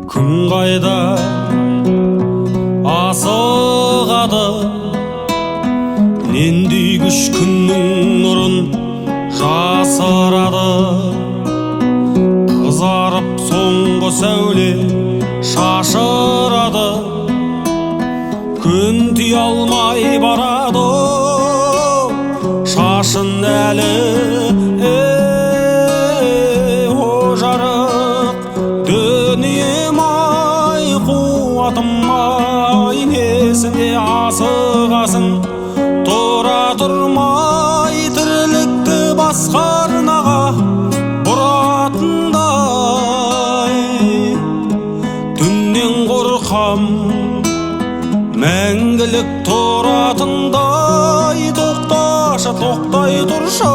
күн қайда асығады, нендей күш күннің нұрын жасырады. Қызарып соңғы сәуле шашырады, күн тия алмай барады шашын әлі. О жарық дүнием-ай, қуатым-ай, несіне асығасың тұра тұрмай, тірлікті басқа арнаға бұратындай. Түннен қорқам, мәңгілік тұратындай. Тоқташы, тоқтай тұршы,